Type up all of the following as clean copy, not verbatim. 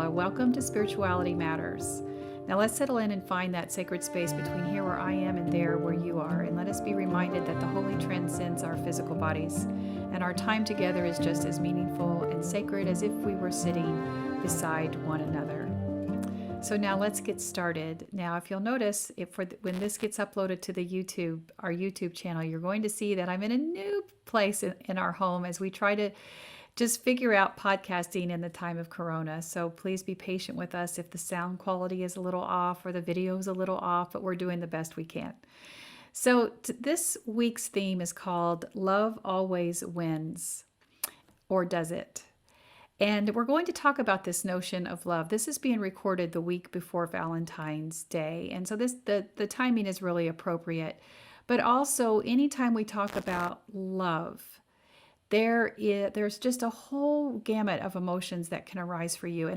Karla. Welcome to Spirituality Matters. Now let's settle in and find that sacred space between here where I am and there where you are. And let us be reminded that the holy transcends our physical bodies. And our time together is just as meaningful and sacred as if we were sitting beside one another. So now let's get started. Now, if you'll notice, when this gets uploaded to our YouTube channel, you're going to see that I'm in a new place in our home as we try to just figure out podcasting in the time of Corona. So please be patient with us if the sound quality is a little off or the video is a little off, but we're doing the best we can. So this week's theme is called Love Always Wins, or Does It? And we're going to talk about this notion of love. This is being recorded the week before Valentine's Day. And so the timing is really appropriate. But also, anytime we talk about love, there's just a whole gamut of emotions that can arise for you.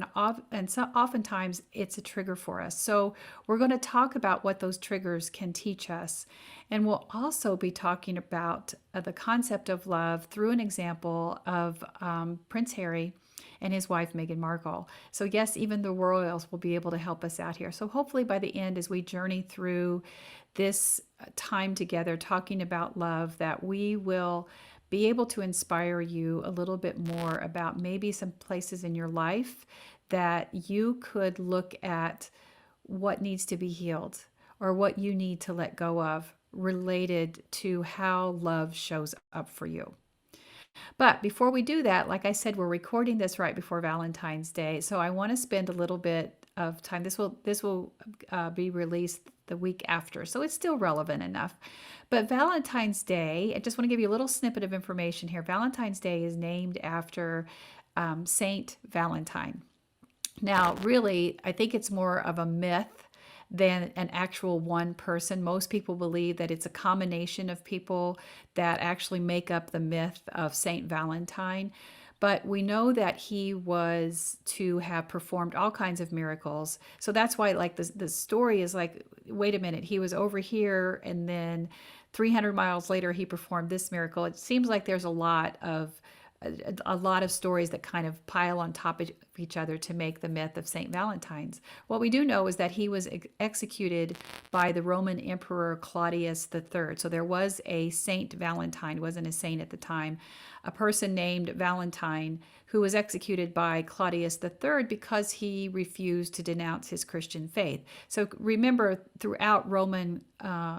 And so oftentimes it's a trigger for us. So we're going to talk about what those triggers can teach us. And we'll also be talking about the concept of love through an example of Prince Harry and his wife, Meghan Markle. So yes, even the royals will be able to help us out here. So hopefully by the end, as we journey through this time together, talking about love, that we will be able to inspire you a little bit more about maybe some places in your life that you could look at what needs to be healed or what you need to let go of related to how love shows up for you. But before we do that, like I said, we're recording this right before Valentine's Day. So I want to spend a little bit of time. This will be released the week after, so it's still relevant enough. But Valentine's Day, I just want to give you a little snippet of information here. Valentine's Day is named after Saint Valentine. Now, really, I think it's more of a myth than an actual one person. Most people believe that it's a combination of people that actually make up the myth of Saint Valentine. But we know that he was to have performed all kinds of miracles. So that's why, like, the story is like, wait a minute, he was over here and then 300 miles later he performed this miracle. It seems like there's a lot of stories that kind of pile on top of each other to make the myth of Saint Valentine's. What we do know is that he was executed by the Roman Emperor Claudius III. So there was a Saint Valentine, wasn't a saint at the time, a person named Valentine who was executed by Claudius III because he refused to denounce his Christian faith. So remember, throughout Roman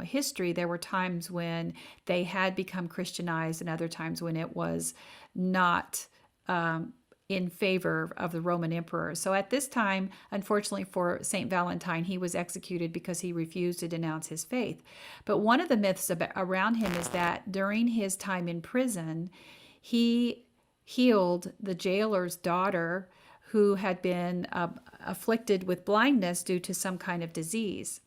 history, there were times when they had become Christianized and other times when it was not in favor of the Roman emperor. So at this time, unfortunately for Saint Valentine, he was executed because he refused to denounce his faith. But one of the myths around him is that during his time in prison, he healed the jailer's daughter who had been afflicted with blindness due to some kind of disease.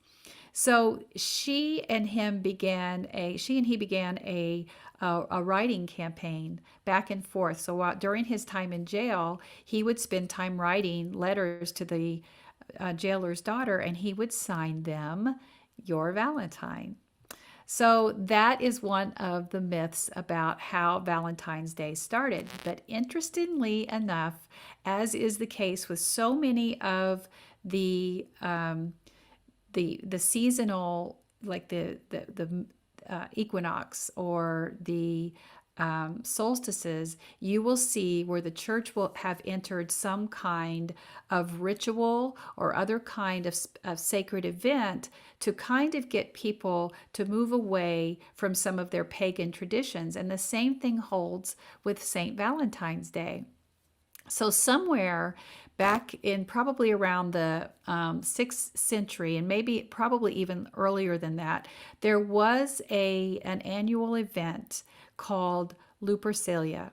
So she and he began a writing campaign back and forth. So during his time in jail, he would spend time writing letters to the jailer's daughter, and he would sign them, "Your Valentine." So that is one of the myths about how Valentine's Day started. But interestingly enough, as is the case with so many of the seasonal, like the equinox or the solstices, you will see where the church will have entered some kind of ritual or other kind of sacred event to kind of get people to move away from some of their pagan traditions. And the same thing holds with St. Valentine's Day. So somewhere back in probably around the 6th century, and probably even earlier than that, there was an annual event called Lupercalia.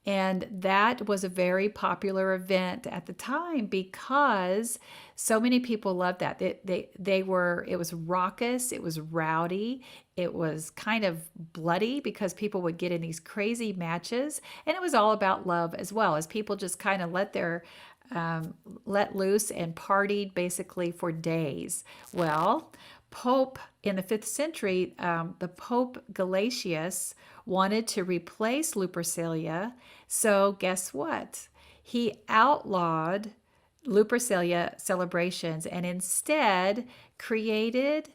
And that was a very popular event at the time because so many people loved that. It was raucous, it was rowdy, it was kind of bloody because people would get in these crazy matches, and it was all about love as well, as people just kind of let loose and partied basically for days. Well, Pope in the 5th century, the Pope Galatius wanted to replace Lupercalia. So guess what? He outlawed Lupercalia celebrations and instead created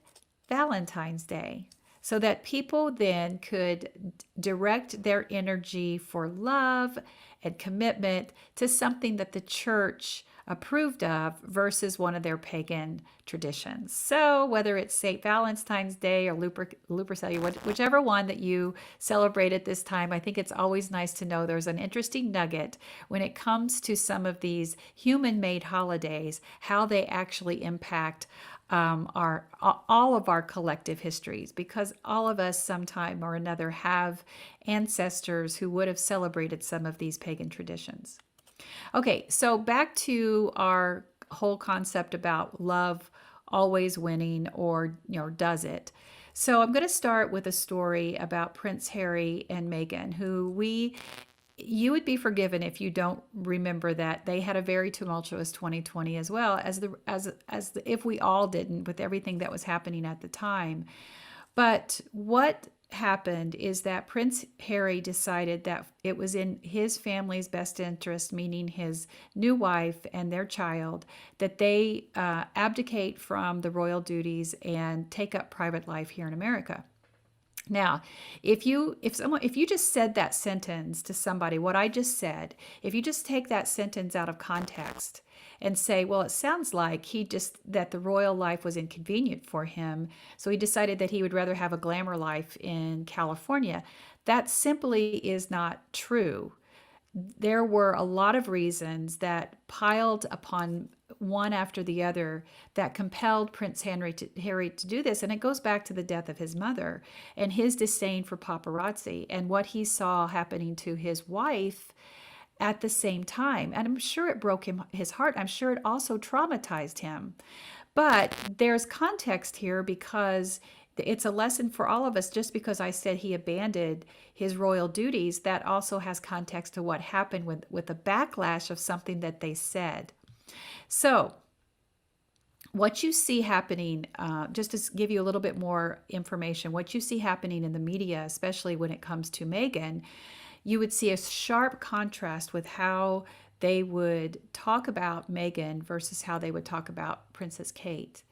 Valentine's Day so that people then could direct their energy for love and commitment to something that the church approved of versus one of their pagan traditions. So whether it's St. Valentine's Day or Lupercalia, whichever one that you celebrate at this time, I think it's always nice to know there's an interesting nugget when it comes to some of these human-made holidays, how they actually impact our all of our collective histories, because all of us sometime or another have ancestors who would have celebrated some of these pagan traditions. Okay, so back to our whole concept about love always winning, or does it? So I'm going to start with a story about Prince Harry and Meghan, who you would be forgiven if you don't remember that they had a very tumultuous 2020 as well as if we all didn't, with everything that was happening at the time. But what happened is that Prince Harry decided that it was in his family's best interest, meaning his new wife and their child, that they abdicate from the royal duties and take up private life here in America. Now, if you just said that sentence to somebody, what I just said, if you just take that sentence out of context and say, well, it sounds like that the royal life was inconvenient for him, so he decided that he would rather have a glamour life in California, that simply is not true. There were a lot of reasons that piled upon one after the other that compelled Prince Harry to do this. And it goes back to the death of his mother and his disdain for paparazzi and what he saw happening to his wife at the same time. And I'm sure it broke his heart. I'm sure it also traumatized him. But there's context here because it's a lesson for all of us. Just because I said he abandoned his royal duties, that also has context to what happened with the backlash of something that they said. So what you see happening, just to give you a little bit more information, what you see happening in the media, especially when it comes to Meghan, you would see a sharp contrast with how they would talk about Meghan versus how they would talk about Princess Kate,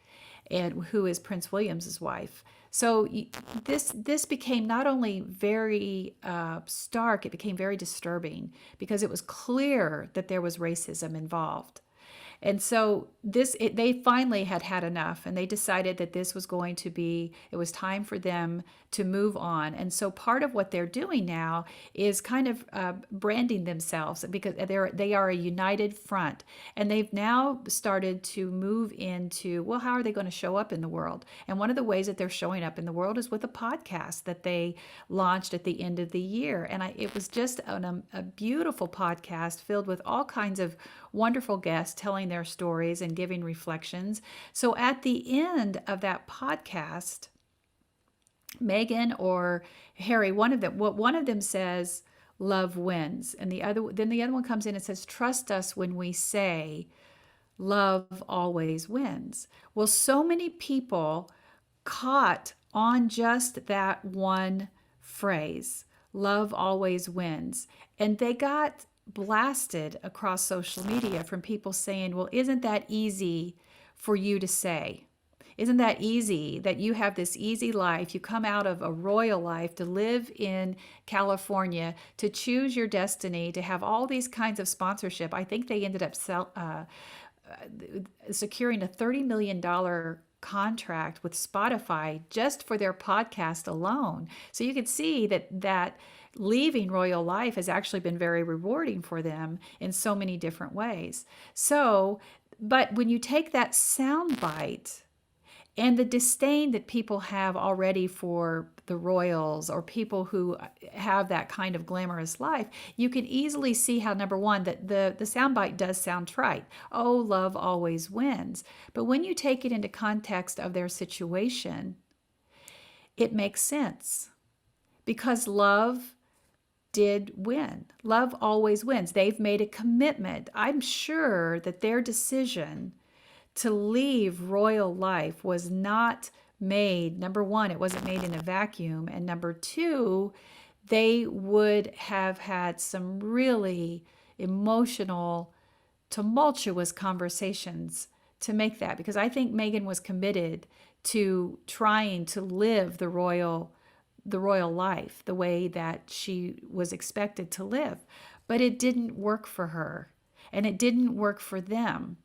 and who is Prince William's wife. So this became not only very stark, it became very disturbing because it was clear that there was racism involved. And so they finally had enough, and they decided that this was it was time for them to move on. And so part of what they're doing now is kind of branding themselves, because they are a united front. And they've now started to move into, well, how are they going to show up in the world? And one of the ways that they're showing up in the world is with a podcast that they launched at the end of the year. And it was just a beautiful podcast filled with all kinds of wonderful guests telling their stories and giving reflections. So at the end of that podcast, Meghan or Harry, one of them says, "Love wins," and the other one comes in and says, "Trust us when we say love always wins." Well, so many people caught on just that one phrase, "Love always wins," and they got blasted across social media from people saying, well, isn't that easy for you to say? Isn't that easy that you have this easy life? You come out of a royal life to live in California, to choose your destiny, to have all these kinds of sponsorship. I think they ended up securing a $30 million contract with Spotify just for their podcast alone. So you could see that leaving royal life has actually been very rewarding for them in so many different ways. So, but when you take that soundbite and the disdain that people have already for the royals or people who have that kind of glamorous life, you can easily see how, number one, that the soundbite does sound trite. Oh, love always wins. But when you take it into context of their situation, it makes sense, because love did win. Love always wins. They've made a commitment. I'm sure that their decision to leave royal life was not made, number one, it wasn't made in a vacuum. And number two, they would have had some really emotional tumultuous conversations to make that, because I think Megan was committed to trying to live the royal life the way that she was expected to live. But it didn't work for her, and it didn't work for them.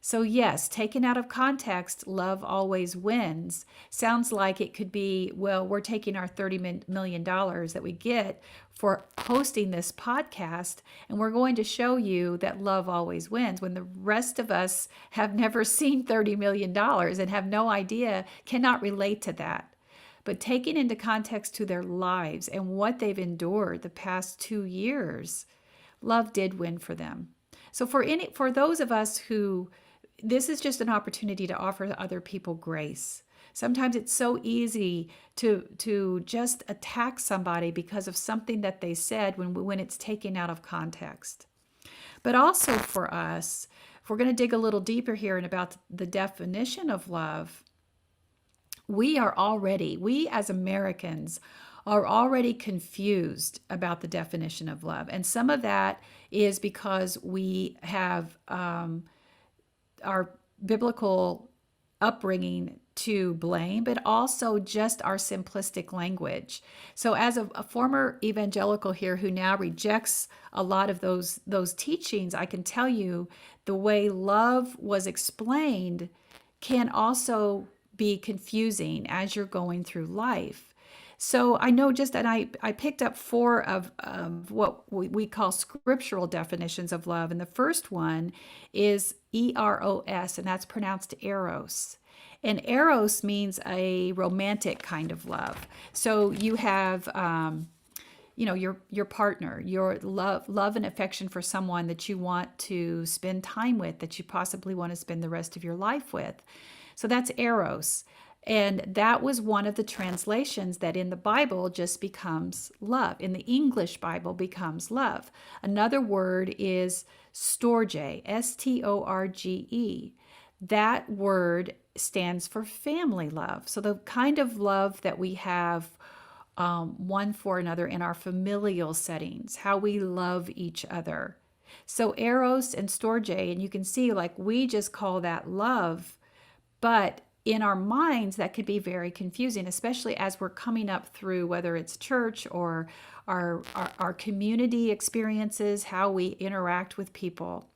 So yes, taken out of context, love always wins. Sounds like it could be, well, we're taking our $30 million that we get for hosting this podcast, and we're going to show you that love always wins, when the rest of us have never seen $30 million and have no idea, cannot relate to that. But taking into context to their lives and what they've endured the past 2 years, love did win for them. So for those of us who, this is just an opportunity to offer other people grace. Sometimes it's so easy to just attack somebody because of something that they said when it's taken out of context. But also for us, if we're going to dig a little deeper here and about the definition of love, we as Americans are already confused about the definition of love. And some of that is because we have our biblical upbringing to blame, but also just our simplistic language. So as a former evangelical here who now rejects a lot of those teachings, I can tell you the way love was explained can also be confusing as you're going through life. So I know and I picked up 4 of what we call scriptural definitions of love. And the first one is eros, and that's pronounced eros. And eros means a romantic kind of love. So you have, your partner, your love and affection for someone that you want to spend time with, that you possibly want to spend the rest of your life with. So that's eros. And that was one of the translations that in the Bible just becomes love. In the English Bible becomes love. Another word is storge, Storge. That word stands for family love. So the kind of love that we have one for another in our familial settings, how we love each other. So eros and storge, and you can see we just call that love, but in our minds, that could be very confusing, especially as we're coming up through, whether it's church or our community experiences, how we interact with people.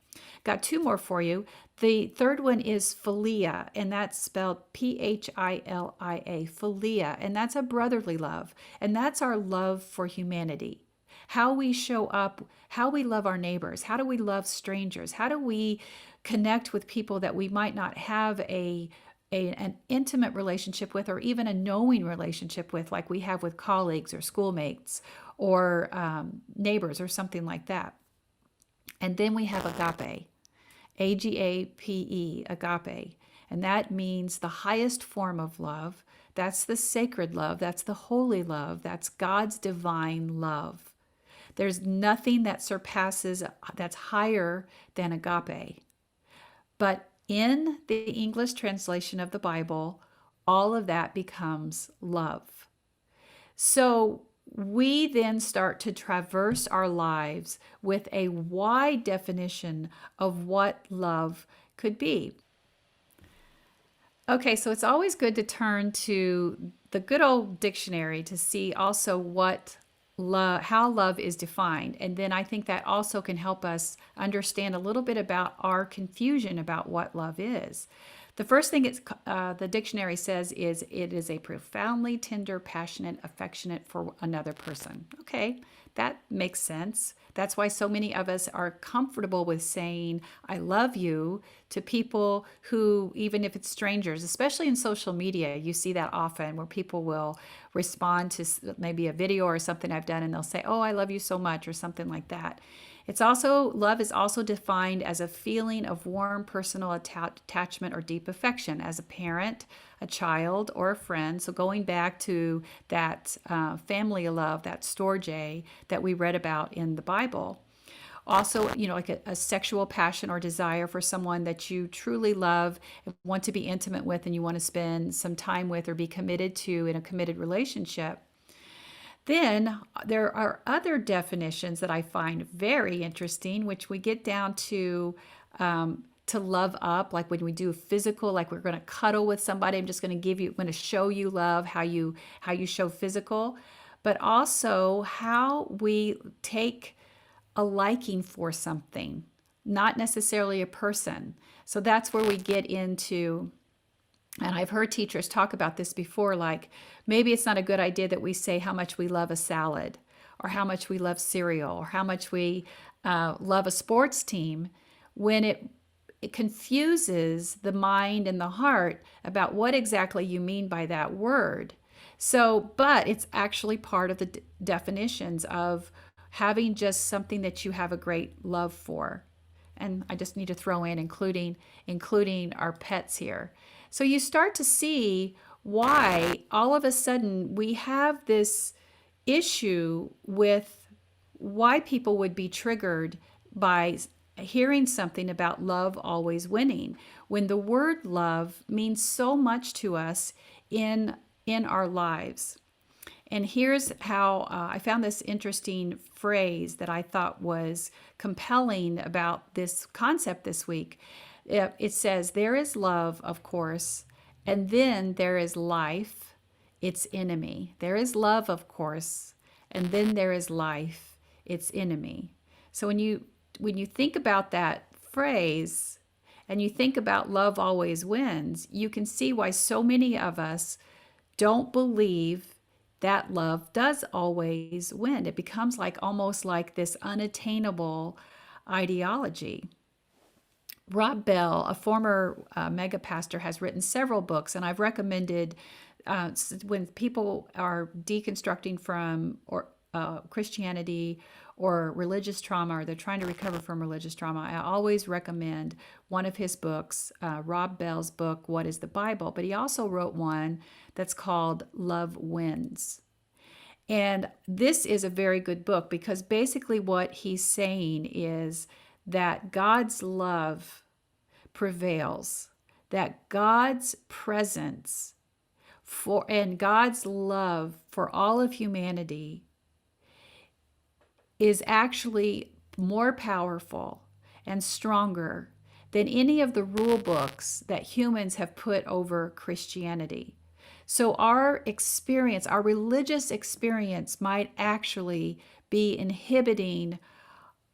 Got 2 more for you. The third one is philia, and that's spelled Philia, philia, and that's a brotherly love, and that's our love for humanity. How we show up, how we love our neighbors, how do we love strangers, how do we connect with people that we might not have an intimate relationship with, or even a knowing relationship with, like we have with colleagues or schoolmates or neighbors or something like that. And then we have agape, agape, agape. And that means the highest form of love. That's the sacred love. That's the holy love. That's God's divine love. There's nothing that surpasses, that's higher than agape. But in the English translation of the Bible, all of that becomes love. So we then start to traverse our lives with a wide definition of what love could be. Okay, so it's always good to turn to the good old dictionary to see also how love is defined. And then I think that also can help us understand a little bit about our confusion about what love is. The first thing the dictionary says is it is a profoundly tender, passionate, affectionate for another person. Okay, that makes sense. That's why so many of us are comfortable with saying, I love you to people who, even if it's strangers, especially in social media, you see that often where people will respond to maybe a video or something I've done and they'll say, oh, I love you so much, or something like that. Love is also defined as a feeling of warm personal attachment or deep affection as a parent, a child, or a friend. So going back to that family love, that storge that we read about in the Bible. Also, like a sexual passion or desire for someone that you truly love and want to be intimate with, and you want to spend some time with or be committed to in a committed relationship. Then there are other definitions that I find very interesting, which we get down to to love up, like when we do physical, like we're going to cuddle with somebody. I'm just going to going to show you love, how you show physical, but also how we take a liking for something, not necessarily a person. So that's where we get into, and I've heard teachers talk about this before, like maybe it's not a good idea that we say how much we love a salad or how much we love cereal or how much we love a sports team, when it confuses the mind and the heart about what exactly you mean by that word. So, but it's actually part of the definitions of having just something that you have a great love for. And I just need to throw in including our pets here. So you start to see why all of a sudden we have this issue with why people would be triggered by hearing something about love always winning, when the word love means so much to us in our lives. And here's how I found this interesting phrase that I thought was compelling about this concept this week. It says, there is love, of course, and then there is life, its enemy. There is love, of course, and then there is life, its enemy. So when you think about that phrase and you think about love always wins, you can see why so many of us don't believe that love does always win. It becomes like almost like this unattainable ideology. Rob Bell, a former mega pastor, has written several books, and I've recommended when people are deconstructing from Christianity or religious trauma, or they're trying to recover from religious trauma, I always recommend one of his books, Rob Bell's book, What is the Bible? But he also wrote one that's called Love Wins. And this is a very good book because basically what he's saying is that God's love prevails, that God's presence and God's love for all of humanity is actually more powerful and stronger than any of the rule books that humans have put over Christianity. So our experience, our religious experience, might actually be inhibiting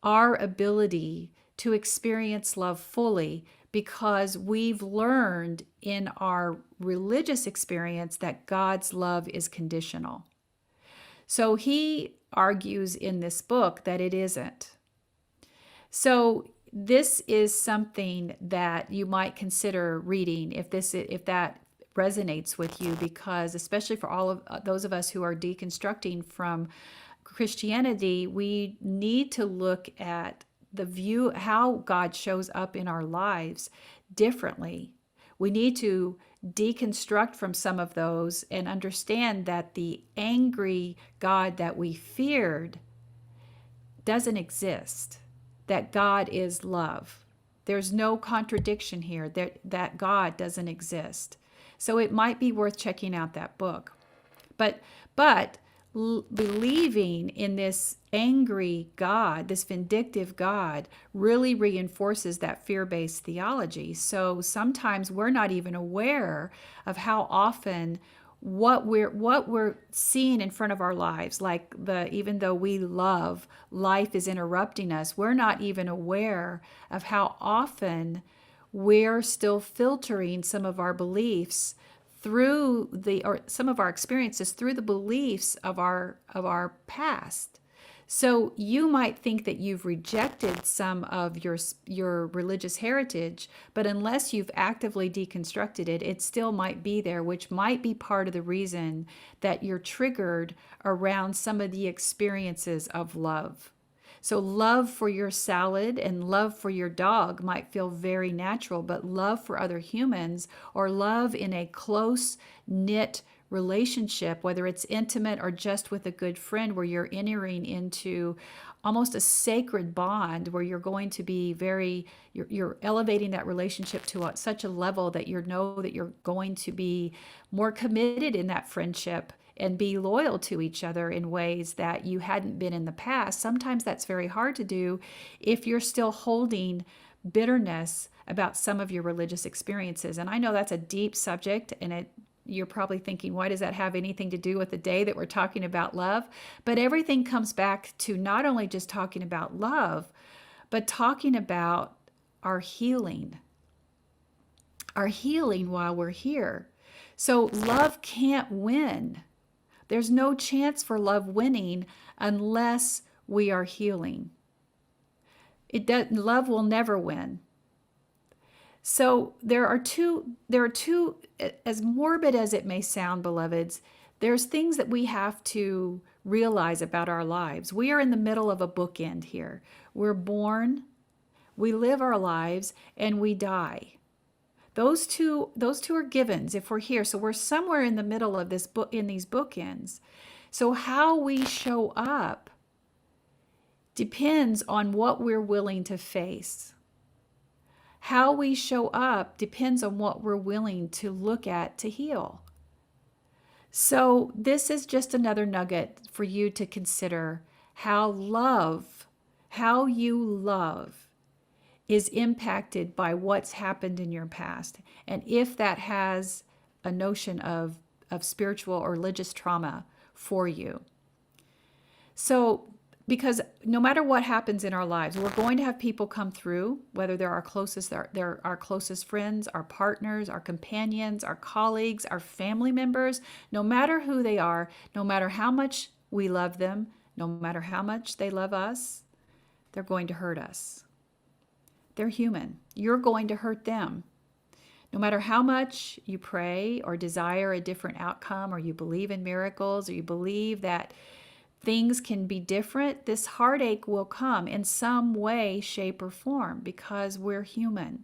our ability to experience love fully because we've learned in our religious experience that God's love is conditional. So he argues in this book that it isn't. So this is something that you might consider reading if that resonates with you, because especially for all of those of us who are deconstructing from Christianity, we need to look at the view, how God shows up in our lives differently. We need to deconstruct from some of those and understand that the angry God that we feared doesn't exist, that God is love. There's no contradiction here, that God doesn't exist. So it might be worth checking out that book. But believing in this angry God, this vindictive God, really reinforces that fear-based theology. So sometimes we're not even aware of how often what we're seeing in front of our lives, like even though we love, life is interrupting us, we're not even aware of how often we're still filtering some of our beliefs or some of our experiences through the beliefs of our past. So you might think that you've rejected some of your religious heritage, but unless you've actively deconstructed it, it still might be there, which might be part of the reason that you're triggered around some of the experiences of love. So love for your salad and love for your dog might feel very natural, but love for other humans or love in a close-knit relationship, whether it's intimate or just with a good friend, where you're entering into almost a sacred bond, where you're going to be you're elevating that relationship to such a level that you know that you're going to be more committed in that friendship and be loyal to each other in ways that you hadn't been in the past. Sometimes that's very hard to do if you're still holding bitterness about some of your religious experiences. And I know that's a deep subject, and you're probably thinking, why does that have anything to do with the day that we're talking about love? But everything comes back to not only just talking about love, but talking about our healing while we're here. So love can't win. There's no chance for love winning unless we are healing. Love will never win. So there are two, as morbid as it may sound, beloveds, there's things that we have to realize about our lives. We are in the middle of a bookend here. We're born, we live our lives, and we die. Those two are givens if we're here. So we're somewhere in the middle of this book, in these bookends. So how we show up depends on what we're willing to face. How we show up depends on what we're willing to look at to heal. So this is just another nugget for you to consider how you love is impacted by what's happened in your past. And if that has a notion of spiritual or religious trauma for you. So, because no matter what happens in our lives, we're going to have people come through, whether they're our closest friends, our partners, our companions, our colleagues, our family members, no matter who they are, no matter how much we love them, no matter how much they love us, they're going to hurt us. They're human. You're going to hurt them. No matter how much you pray or desire a different outcome, or you believe in miracles, or you believe that things can be different, this heartache will come in some way, shape, or form because we're human.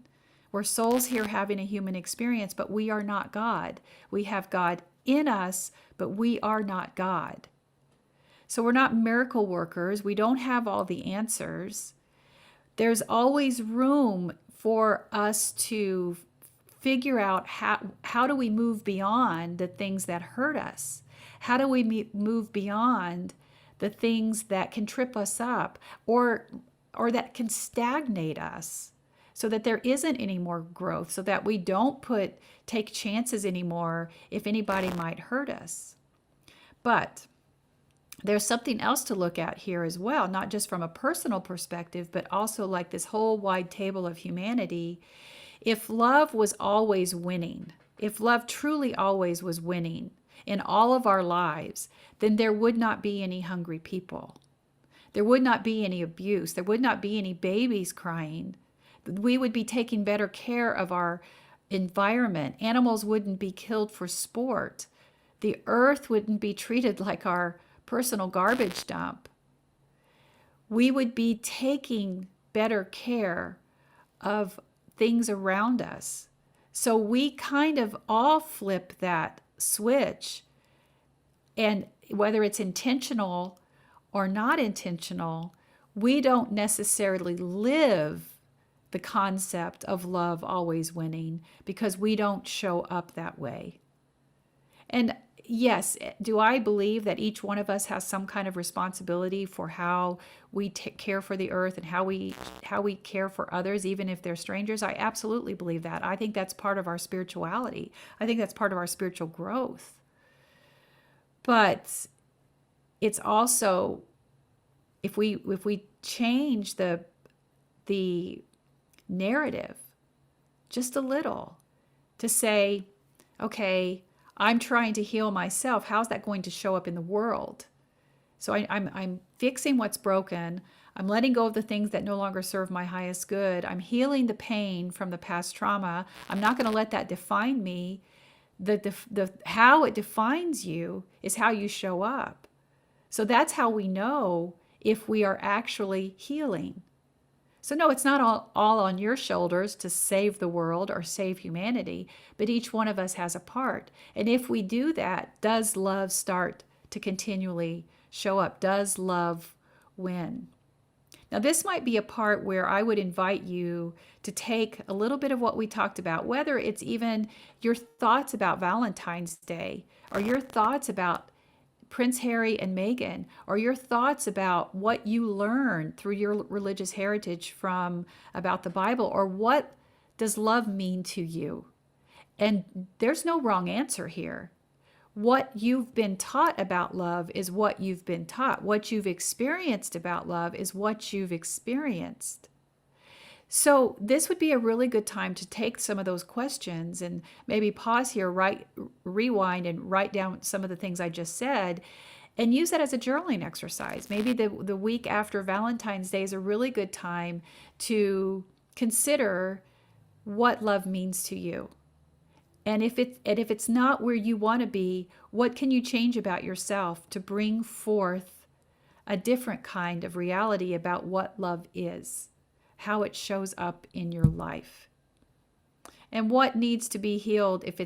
We're souls here having a human experience, but we are not God. We have God in us, but we are not God. So we're not miracle workers. We don't have all the answers. There's always room for us to figure out how do we move beyond the things that hurt us? How do we move beyond the things that can trip us up or that can stagnate us so that there isn't any more growth, so that we don't take chances anymore if anybody might hurt us? But there's something else to look at here as well, not just from a personal perspective, but also like this whole wide table of humanity. If love was always winning, if love truly always was winning in all of our lives, then there would not be any hungry people. There would not be any abuse. There would not be any babies crying. We would be taking better care of our environment. Animals wouldn't be killed for sport. The earth wouldn't be treated like our personal garbage dump. We would be taking better care of things around us. So we kind of all flip that switch, and whether it's intentional or not intentional, we don't necessarily live the concept of love always winning because we don't show up that way. And yes, do I believe that each one of us has some kind of responsibility for how we care for the earth and how we care for others, even if they're strangers? I absolutely believe that. I think that's part of our spirituality. I think that's part of our spiritual growth. But it's also, if we change the narrative just a little to say, okay, I'm trying to heal myself. How's that going to show up in the world? So I'm fixing what's broken. I'm letting go of the things that no longer serve my highest good. I'm healing the pain from the past trauma. I'm not going to let that define me. The how it defines you is how you show up. So that's how we know if we are actually healing. So no, it's not all on your shoulders to save the world or save humanity, but each one of us has a part. And if we do that, does love start to continually show up? Does love win? Now, this might be a part where I would invite you to take a little bit of what we talked about, whether it's even your thoughts about Valentine's Day or your thoughts about Prince Harry and Meghan, or your thoughts about what you learned through your religious heritage from about the Bible, or what does love mean to you? And there's no wrong answer here. What you've been taught about love is what you've been taught. What you've experienced about love is what you've experienced. So this would be a really good time to take some of those questions and maybe pause here, rewind and write down some of the things I just said and use that as a journaling exercise. Maybe the week after Valentine's Day is a really good time to consider what love means to you. And if it's not where you want to be, what can you change about yourself to bring forth a different kind of reality about what love is, how it shows up in your life, and what needs to be healed if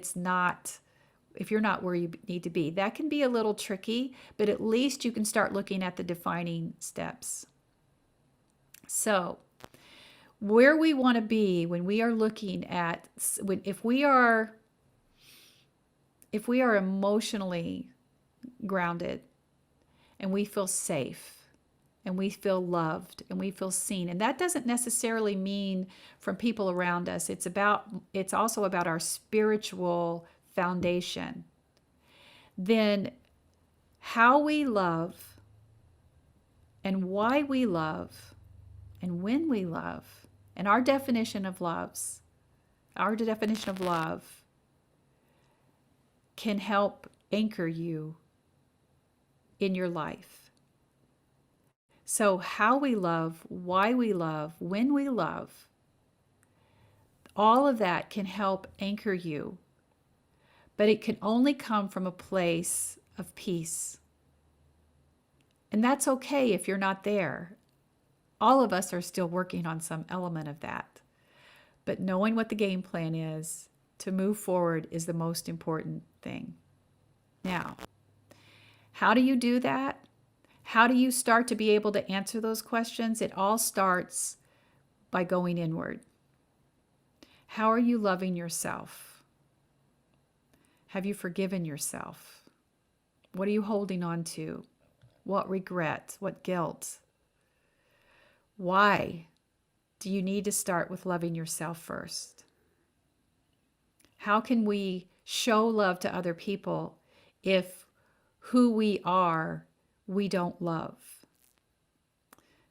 you're not where you need to be. That can be a little tricky, but at least you can start looking at the defining steps. So where we want to be when we are looking at, if we are emotionally grounded and we feel safe and we feel loved and we feel seen, and that doesn't necessarily mean from people around us. It's also about our spiritual foundation. Then how we love and why we love and when we love and our definition of love can help anchor you in your life. So how we love, why we love, when we love, all of that can help anchor you. But it can only come from a place of peace. And that's okay if you're not there. All of us are still working on some element of that. But knowing what the game plan is to move forward is the most important thing. Now, how do you do that? How do you start to be able to answer those questions? It all starts by going inward. How are you loving yourself? Have you forgiven yourself? What are you holding on to? What regret? What guilt? Why do you need to start with loving yourself first? How can we show love to other people if who we are we don't love?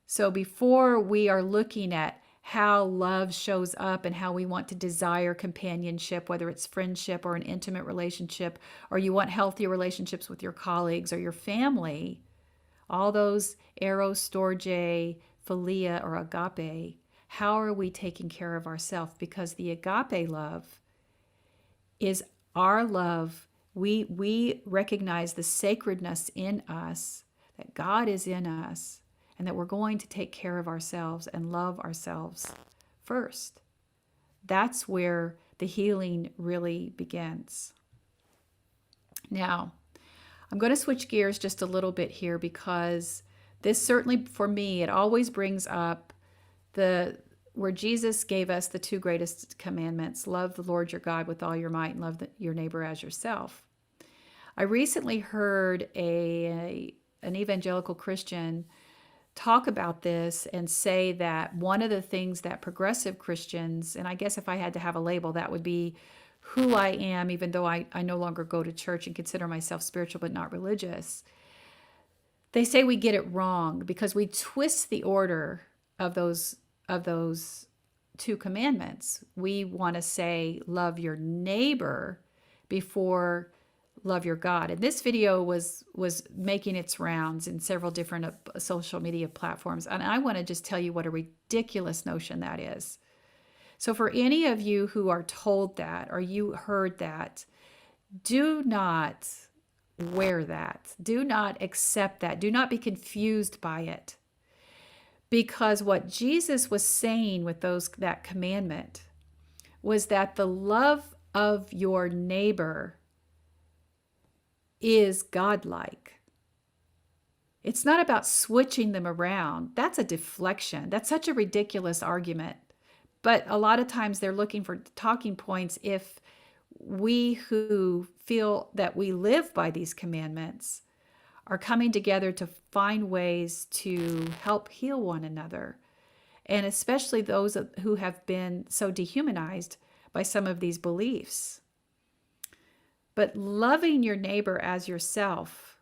So before we are looking at how love shows up and how we want to desire companionship, whether it's friendship or an intimate relationship, or you want healthy relationships with your colleagues or your family, all those eros, storge, philia, or agape, how are we taking care of ourselves? Because the agape love is our love. We recognize the sacredness in us, that God is in us, and that we're going to take care of ourselves and love ourselves first. That's where the healing really begins. Now, I'm going to switch gears just a little bit here because this certainly, for me, it always brings up where Jesus gave us the two greatest commandments: love the Lord your God with all your might and love your neighbor as yourself. I recently heard an evangelical Christian talk about this and say that one of the things that progressive Christians, and I guess if I had to have a label, that would be who I am, even though I no longer go to church and consider myself spiritual but not religious. They say we get it wrong because we twist the order of those two commandments. We want to say love your neighbor before love your God. And this video was making its rounds in several different social media platforms. And I want to just tell you what a ridiculous notion that is. So for any of you who are told that, or you heard that, do not wear that. Do not accept that. Do not be confused by it. Because what Jesus was saying with that commandment was that the love of your neighbor is godlike. It's not about switching them around. That's a deflection. That's such a ridiculous argument. But a lot of times they're looking for talking points if we who feel that we live by these commandments are coming together to find ways to help heal one another, and especially those who have been so dehumanized by some of these beliefs. But loving your neighbor as yourself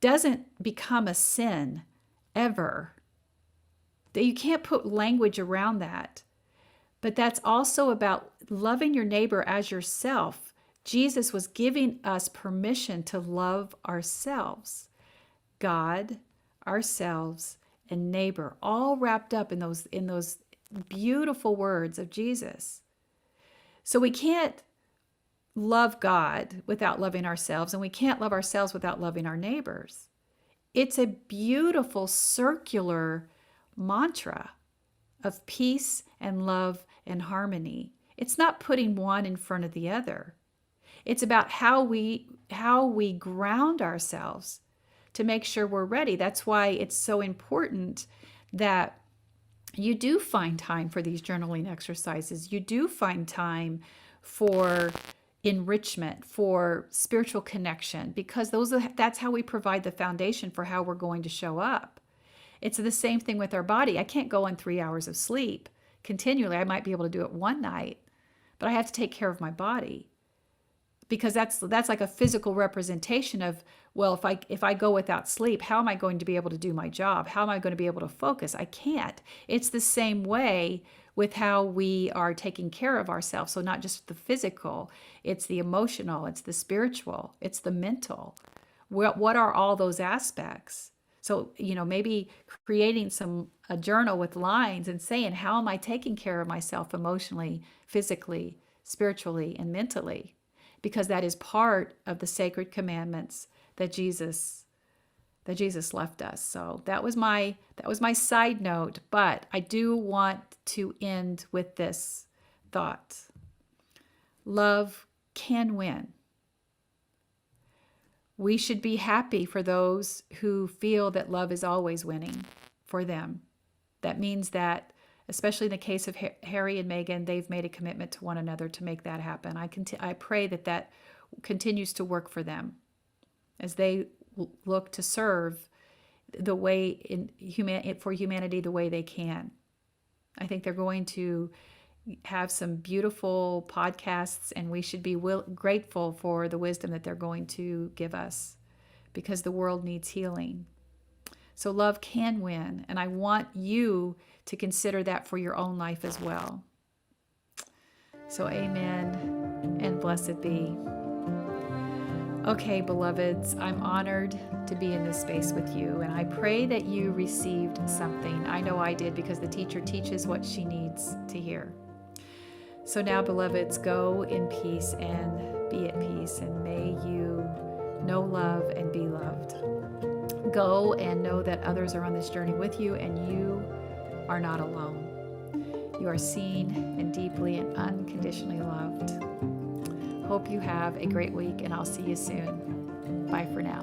doesn't become a sin ever. That you can't put language around that. But that's also about loving your neighbor as yourself. Jesus was giving us permission to love ourselves. God, ourselves, and neighbor, all wrapped up in those beautiful words of Jesus. So we can't love God without loving ourselves, and we can't love ourselves without loving our neighbors. It's a beautiful circular mantra of peace and love and harmony. It's not putting one in front of the other. It's about how we ground ourselves to make sure we're ready. That's why it's so important that you do find time for these journaling exercises. You do find time for enrichment, for spiritual connection, because that's how we provide the foundation for how we're going to show up. It's the same thing with our body. I can't go on 3 hours of sleep continually. I might be able to do it one night, but I have to take care of my body, because that's like a physical representation of, well, if I go without sleep, how am I going to be able to do my job? How am I going to be able to focus? I can't. It's the same way with how we are taking care of ourselves. So not just the physical, it's the emotional, it's the spiritual, it's the mental. What are all those aspects? So, maybe creating a journal with lines and saying, how am I taking care of myself emotionally, physically, spiritually, and mentally? Because that is part of the sacred commandments that Jesus left us. So that was my side note, but I do want to end with this thought. Love can win. We should be happy for those who feel that love is always winning for them. That means that, especially in the case of Harry and Megan, they've made a commitment to one another to make that happen. I pray that continues to work for them as they look to serve the way for humanity the way they can. I think they're going to have some beautiful podcasts, and we should be grateful for the wisdom that they're going to give us, because the world needs healing. So love can win, and I want you to consider that for your own life as well. So amen and blessed be. Okay, beloveds, I'm honored to be in this space with you, and I pray that you received something. I know I did, because the teacher teaches what she needs to hear. So now, beloveds, go in peace and be at peace, and may you know love and be loved. Go and know that others are on this journey with you, and you are not alone. You are seen and deeply and unconditionally loved. Hope you have a great week, and I'll see you soon. Bye for now.